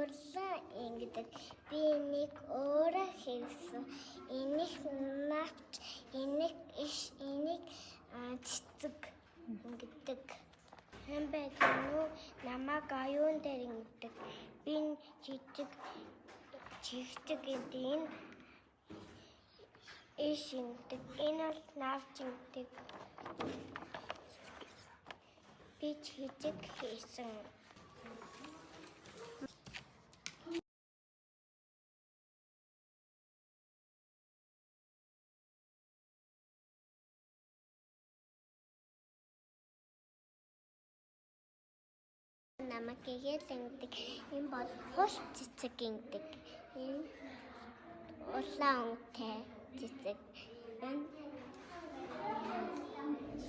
Амарлаа ингэдэг. Би энийг өөрөө хийсэн. Энийг навч, энийг иш, энийг цэцэг ингэдэг. Хэн байдаг нү намайг аюун дээр ингэдэг. Би жижиг гэдэг иш ингэдэг. Энэ бол навч ингэдэг. Би жижиг хийсэн. Намайг гээд ингэдэг. Энэ бол хуш цэцэг ингэдэг. Энэ улаан өнгөтэй цэцэг. Энэ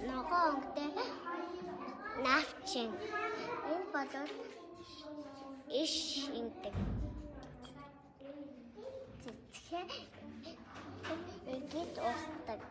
ногоон өнгөтэй навчин. Энэ бол иш ингэдэг. Цэцэг ингэж устдаг.